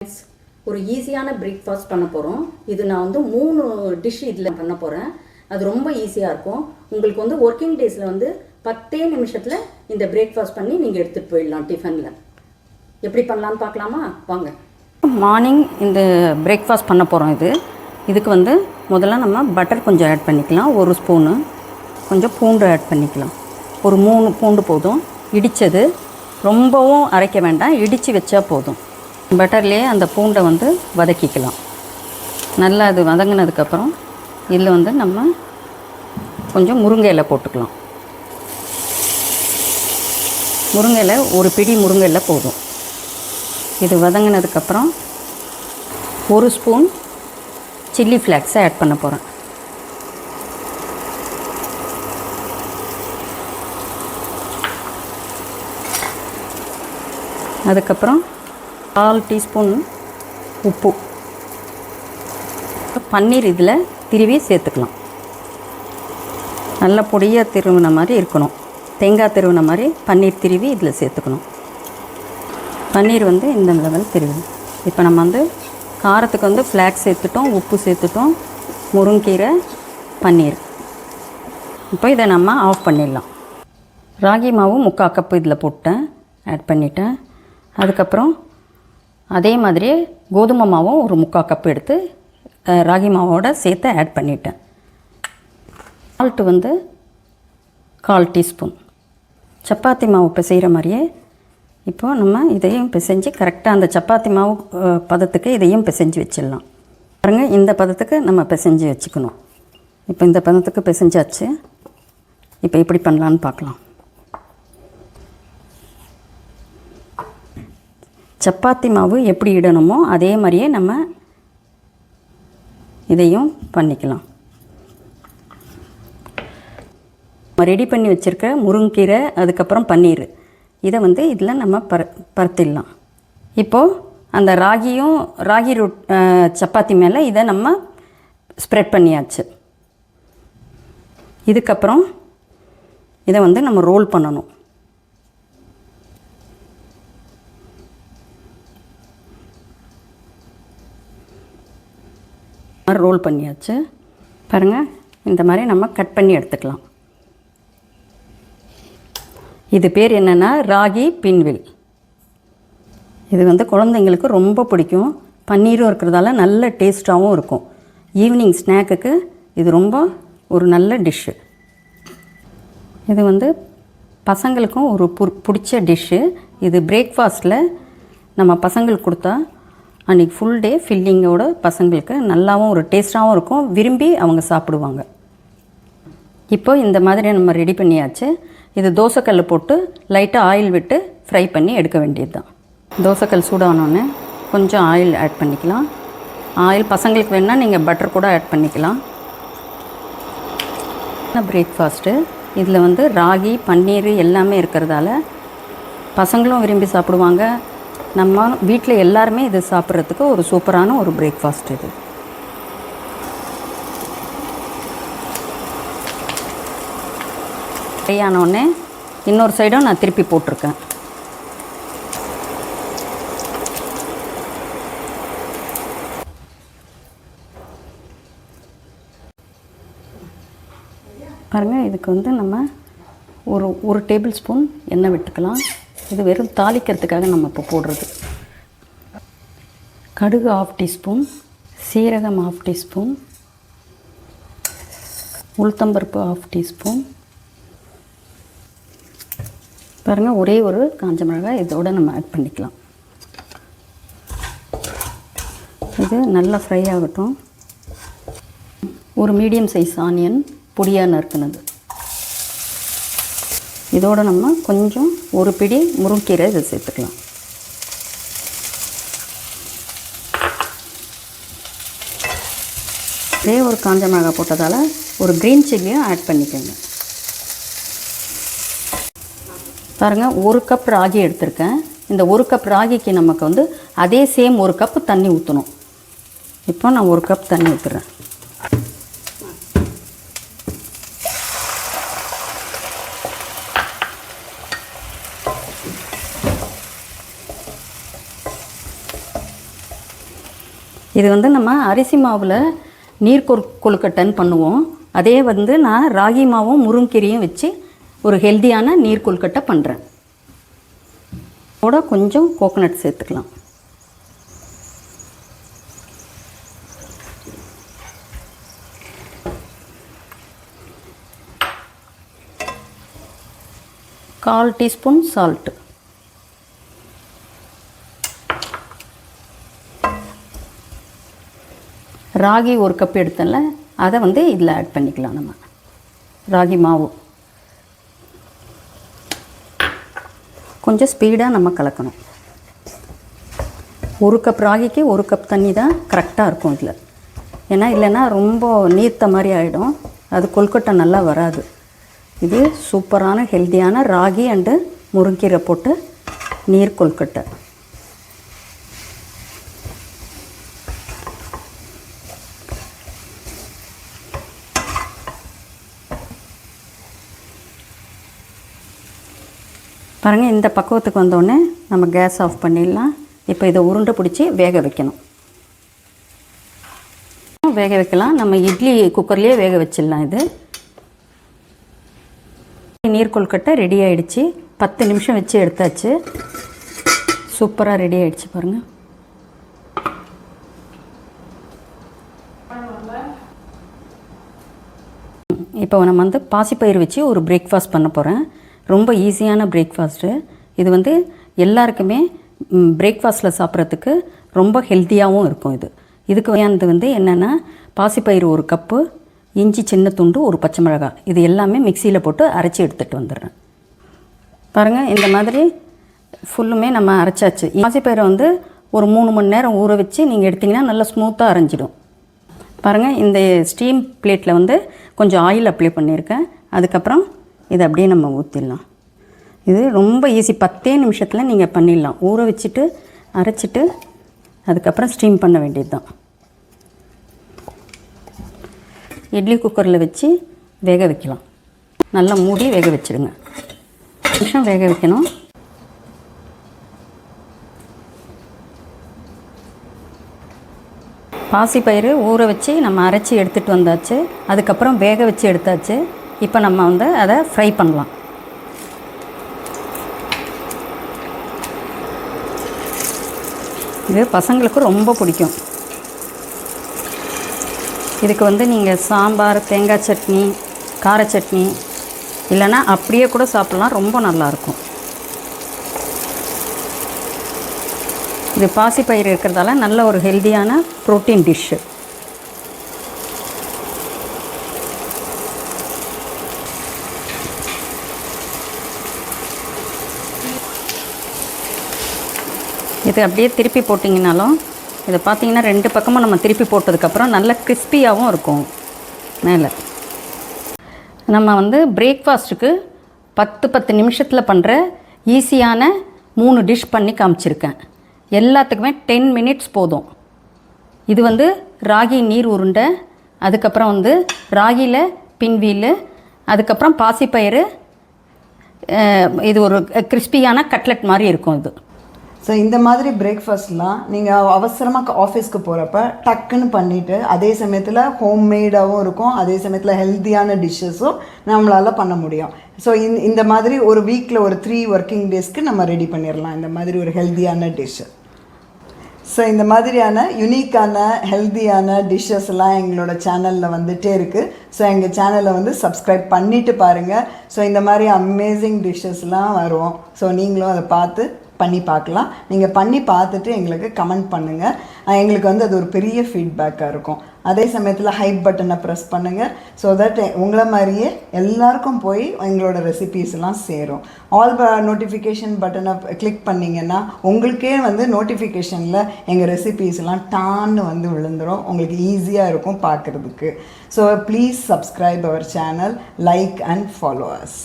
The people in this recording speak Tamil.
ஒரு ஈஸியான பிரேக்ஃபாஸ்ட் பண்ண போகிறோம். இது நான் வந்து 3 டிஷ் இதில் பண்ண போகிறேன். அது ரொம்ப ஈஸியாக இருக்கும். உங்களுக்கு வந்து ஒர்க்கிங் டேஸில் வந்து 10 நிமிஷத்தில் இந்த பிரேக்ஃபாஸ்ட் பண்ணி நீங்கள் எடுத்துகிட்டு போயிடலாம் டிஃபனில். எப்படி பண்ணலான்னு பார்க்கலாமா? வாங்க. மார்னிங் இந்த பிரேக்ஃபாஸ்ட் பண்ண போகிறோம். இதுக்கு வந்து முதல்ல நம்ம பட்டர் கொஞ்சம் ஆட் பண்ணிக்கலாம். 1 ஸ்பூனு. கொஞ்சம் பூண்டு ஆட் பண்ணிக்கலாம். ஒரு 3 பூண்டு போதும். இடித்தது, ரொம்பவும் அரைக்க வேண்டாம், இடித்து வச்சா போதும். பட்டர்லேயே அந்த பூண்டை வந்து வதக்கிக்கலாம். நல்லா அது வதங்கினதுக்கப்புறம் இதில் வந்து நம்ம கொஞ்சம் முருங்கை இலை போட்டுக்கலாம். முருங்கை இலை ஒரு பிடி முருங்கை இலை போதும். இது வதங்கினதுக்கப்புறம் 1 ஸ்பூன் சில்லி ஃப்ளேக்ஸை ஆட் பண்ண போகிறேன். அதுக்கப்புறம் 1/4 டீஸ்பூன் உப்பு. பன்னீர் இதில் திருவி சேர்த்துக்கலாம். நல்ல பொடியாக திருவின மாதிரி இருக்கணும். தேங்காய் திருவின மாதிரி பன்னீர் திருவி இதில் சேர்த்துக்கணும். பன்னீர் வந்து இந்த லெவல் திருவி. இப்போ நம்ம வந்து காரத்துக்கு வந்து ஃப்ளாக்ஸ் சேர்த்துட்டோம், உப்பு சேர்த்துட்டோம், முருங்கீரை, பன்னீர். இப்போ இதை நம்ம ஆஃப் பண்ணிடலாம். ராகி மாவு 3/4 கப்பு இதில் போட்டேன், ஆட் பண்ணிட்டேன். அதுக்கப்புறம் அதே மாதிரியே கோதுமை மாவும் ஒரு 3/4 கப்பு எடுத்து ராகி மாவோட சேர்த்து ஆட் பண்ணிட்டேன். சால்ட்டு வந்து 1/4 டீஸ்பூன். சப்பாத்தி மாவு பிசைகிற மாதிரியே இப்போ நம்ம இதையும் பிசைஞ்சு கரெக்டாக அந்த சப்பாத்தி மாவு பதத்துக்கு இதையும் பிசைஞ்சு வச்சிடலாம். பாருங்கள், இந்த பதத்துக்கு நம்ம பிசைஞ்சு வச்சுக்கணும். இப்போ இந்த பதத்துக்கு பிசைஞ்சாச்சு. இப்போ எப்படி பண்ணலான்னு பார்க்கலாம். சப்பாத்தி மாவு எப்படி இடணுமோ அதே மாதிரியே நம்ம இதையும் பண்ணிக்கலாம். ரெடி பண்ணி வச்சுருக்க முருங்கீரை, அதுக்கப்புறம் பன்னீர், இதை வந்து இதில் நம்ம பரத்திடலாம். இப்போது அந்த ராகி சப்பாத்தி மேலே இதை நம்ம ஸ்ப்ரெட் பண்ணியாச்சு. இதுக்கப்புறம் இதை வந்து நம்ம ரோல் பண்ணணும். ரோல் பண்ணியாச்சு. பாருங்கள், இந்த மாதிரி நம்ம கட் பண்ணி எடுத்துக்கலாம். இது பேர் என்னென்னா ராகி பின்வில். இது வந்து குழந்தைங்களுக்கு ரொம்ப பிடிக்கும். பன்னீரும் இருக்கிறதால நல்ல டேஸ்ட்டாகவும் இருக்கும். ஈவினிங் ஸ்நாக்குக்கு இது ரொம்ப ஒரு நல்ல டிஷ்ஷு. இது வந்து பசங்களுக்கும் ஒரு பிடிச்ச டிஷ்ஷு. இது பிரேக்ஃபாஸ்ட்டில் நம்ம பசங்களுக்கு கொடுத்தா அன்றைக்கி ஃபுல் டே ஃபில்லிங்கோட பசங்களுக்கு நல்லாவும் ஒரு டேஸ்ட்டாகவும் இருக்கும், விரும்பி அவங்க சாப்பிடுவாங்க. இப்போ இந்த மாதிரி நம்ம ரெடி பண்ணியாச்சு. இது தோசைக்கல் போட்டு லைட்டாக ஆயில் விட்டு ஃப்ரை பண்ணி எடுக்க வேண்டியது தான். தோசைக்கல் சூடானோடனே கொஞ்சம் ஆயில் ஆட் பண்ணிக்கலாம். ஆயில் பசங்களுக்கு வேணால் நீங்கள் பட்டர் கூட ஆட் பண்ணிக்கலாம். பிரேக்ஃபாஸ்ட்டு இதில் வந்து ராகி, பன்னீர் எல்லாமே இருக்கிறதால பசங்களும் விரும்பி சாப்பிடுவாங்க. நம்ம வீட்டில் எல்லாருமே இது சாப்பிட்றதுக்கு ஒரு சூப்பரான ஒரு பிரேக்ஃபாஸ்ட் இது. ஃப்ரை ஆனோடனே இன்னொரு சைடும் நான் திருப்பி போட்டிருக்கேன். பாருங்கள், இதுக்கு வந்து நம்ம ஒரு டேபிள் ஸ்பூன் எண்ணெய் விட்டுக்கலாம். இது வெறும் தாளிக்கிறதுக்காக நம்ம இப்போ போடுறது. கடுகு 1/2 டீஸ்பூன், சீரகம் 1/2 டீஸ்பூன், உளுத்தம்பருப்பு 1/2 டீஸ்பூன். பாருங்கள், ஒரே ஒரு காஞ்ச மிளகாய் இதோடு நம்ம ஆட் பண்ணிக்கலாம். இது நல்லா ஃப்ரை ஆகட்டும். ஒரு மீடியம் சைஸ் ஆனியன் பொடியாக நறுக்குனது. இதோடு நம்ம கொஞ்சம் ஒரு பிடி முருங்கீரை இதை சேர்த்துக்கலாம். ஒரே ஒரு காஞ்ச மிளகாய் போட்டதால் ஒரு க்ரீன் சில்லியும் ஆட் பண்ணிக்கோங்க. பாருங்கள், 1 கப் ராகி எடுத்திருக்கேன். இந்த 1 கப் ராகிக்கு நமக்கு வந்து அதே சேம் 1 கப் தண்ணி ஊற்றணும். இப்போ நான் 1 கப் தண்ணி ஊற்றுறேன். இது வந்து நம்ம அரிசி மாவில் நீர் கொழுக்கட்டைன்னு பண்ணுவோம். அதே வந்து நான் ராகி மாவும் முருங்கீரையும் வச்சு ஒரு ஹெல்த்தியான நீர் கொழுக்கட்டை பண்ணுறேன். கூட கொஞ்சம் கோகோனட் சேர்த்துக்கலாம். கால் டீஸ்பூன் சால்ட்டு. ராகி ஒரு கப் எடுத்தல அதை வந்து இதில் ஆட் பண்ணிக்கலாம். நம்ம ராகி மாவு கொஞ்சம் ஸ்பீடாக நம்ம கலக்கணும். ஒரு கப் ராகிக்கு ஒரு கப் தண்ணி தான் கரெக்டாக இருக்கும் இதில். ஏன்னா இல்லைன்னா ரொம்ப நீர்த்த மாதிரி ஆகிடும், அது கொழுக்கட்டை நல்லா வராது. இது சூப்பரான ஹெல்த்தியான ராகி அண்டு முருங்கீரை போட்டு நீர் கொழுக்கட்டை. பாருங்கள், இந்த பக்குவத்துக்கு வந்தோடனே நம்ம கேஸ் ஆஃப் பண்ணிடலாம். இப்போ இதை உருண்டை பிடிச்சி வேக வைக்கணும். வேக வைக்கலாம். நம்ம இட்லி குக்கர்லேயே வேக வச்சிடலாம். இது நீர் கொழுக்கட்டை ரெடி ஆகிடுச்சு. 10 நிமிஷம் வச்சு எடுத்தாச்சு. சூப்பராக ரெடி ஆகிடுச்சு பாருங்கள். இப்போ நம்ம வந்து பாசிப்பயிறு வச்சு ஒரு பிரேக்ஃபாஸ்ட் பண்ண போகிறேன். ரொம்ப ஈஸியான பிரேக்ஃபாஸ்ட்டு இது. வந்து எல்லாருக்குமே பிரேக்ஃபாஸ்ட்டில் சாப்பிட்றதுக்கு ரொம்ப ஹெல்த்தியாகவும் இருக்கும். இதுக்கு வயானது வந்து என்னென்னா, பாசிப்பயிறு ஒரு கப்பு, இஞ்சி சின்ன துண்டு, ஒரு பச்சை மிளகாய், இது எல்லாமே மிக்சியில் போட்டு அரைச்சி எடுத்துகிட்டு வந்துடுறேன். பாருங்கள், இந்த மாதிரி ஃபுல்லுமே நம்ம அரைச்சாச்சு. பாசிப்பயிரை வந்து ஒரு 3 மணி நேரம் ஊற வச்சு நீங்கள் எடுத்திங்கன்னா நல்லா ஸ்மூத்தாக அரைஞ்சிடும். பாருங்கள், இந்த ஸ்டீம் பிளேட்டில் வந்து கொஞ்சம் ஆயில் அப்ளை பண்ணியிருக்கேன். அதுக்கப்புறம் இதை அப்படியே நம்ம ஊற்றிடலாம். இது ரொம்ப ஈஸி. 10 நிமிஷத்தில் நீங்கள் பண்ணிடலாம். ஊற வச்சுட்டு அரைச்சிட்டு அதுக்கப்புறம் ஸ்டீம் பண்ண வேண்டியது தான். இட்லி குக்கரில் வச்சு வேக வைக்கலாம். நல்லா மூடி வேக வச்சுடுங்க. 10 நிமிஷம் வேக வைக்கணும். பாசிப்பயிறு ஊற வச்சு நம்ம அரைச்சி எடுத்துகிட்டு வந்தாச்சு. அதுக்கப்புறம் வேக வச்சு எடுத்தாச்சு. இப்போ நம்ம வந்து அதை ஃப்ரை பண்ணலாம். இது பசங்களுக்கு ரொம்ப பிடிக்கும். இதுக்கு வந்து நீங்கள் சாம்பார், தேங்காய் சட்னி, கார சட்னி இல்லைன்னா அப்படியே கூட சாப்பிட்லாம். ரொம்ப நல்லாயிருக்கும். இது பாசிப்பயிறு இருக்கிறதால நல்ல ஒரு ஹெல்த்தியான ப்ரோட்டீன் டிஷ்ஷு. இது அப்படியே திருப்பி போட்டிங்கனாலும் இதை பார்த்தீங்கன்னா 2 பக்கமும் நம்ம திருப்பி போட்டதுக்கப்புறம் நல்ல கிறிஸ்பியாகவும் இருக்கும் மேலே. நம்ம வந்து பிரேக்ஃபாஸ்ட்டுக்கு 10 நிமிஷத்தில் பண்ணுற ஈஸியான 3 டிஷ் பண்ணி காமிச்சிருக்கேன். எல்லாத்துக்குமே 10 மினிட்ஸ் போதும். இது வந்து ராகி நீர் உருண்டை, அதுக்கப்புறம் வந்து ராகியில் பின்வீல், அதுக்கப்புறம் பாசிப்பயிறு. இது ஒரு கிறிஸ்பியான கட்லெட் மாதிரி இருக்கும் இது. ஸோ இந்த மாதிரி பிரேக்ஃபாஸ்ட்லாம் நீங்கள் அவசரமாக ஆஃபீஸ்க்கு போகிறப்ப டக்குன்னு பண்ணிவிட்டு அதே சமயத்தில் ஹோம்மேடாகவும் இருக்கும், அதே சமயத்தில் ஹெல்த்தியான டிஷ்ஷஸும் நம்மளால் பண்ண முடியும். ஸோ இந்த மாதிரி ஒரு வீக்கில் ஒரு 3 ஒர்க்கிங் டேஸ்க்கு நம்ம ரெடி பண்ணிடலாம் இந்த மாதிரி ஒரு ஹெல்த்தியான டிஷ்ஷு. ஸோ இந்த மாதிரியான யுனிக்கான ஹெல்த்தியான டிஷ்ஷஸ் எல்லாம் எங்களோட சேனலில் வந்துகிட்டே இருக்குது. ஸோ எங்கள் சேனலை வந்து சப்ஸ்கிரைப் பண்ணிவிட்டு பாருங்கள். ஸோ இந்த மாதிரி அமேசிங் டிஷ்ஷஸ்லாம் வரும். ஸோ நீங்களும் அதை பார்த்து பண்ணி பார்க்கலாம். நீங்கள் பண்ணி பார்த்துட்டு எங்களுக்கு கமெண்ட் பண்ணுங்கள். எங்களுக்கு வந்து அது ஒரு பெரிய ஃபீட்பேக்காக இருக்கும். அதே சமயத்தில் ஹைப் பட்டனை ப்ரெஸ் பண்ணுங்கள். ஸோ தட் உங்களை மாதிரியே எல்லாருக்கும் போய் எங்களோட ரெசிபீஸ்லாம் சேரும். ஆல் நோட்டிஃபிகேஷன் பட்டனை கிளிக் பண்ணிங்கன்னா உங்களுக்கே வந்து நோட்டிஃபிகேஷனில் எங்கள் ரெசிபீஸ்லாம் டான்னு வந்து விழுந்துடும். உங்களுக்கு ஈஸியாக இருக்கும் பார்க்குறதுக்கு. So please subscribe our channel, like and follow as.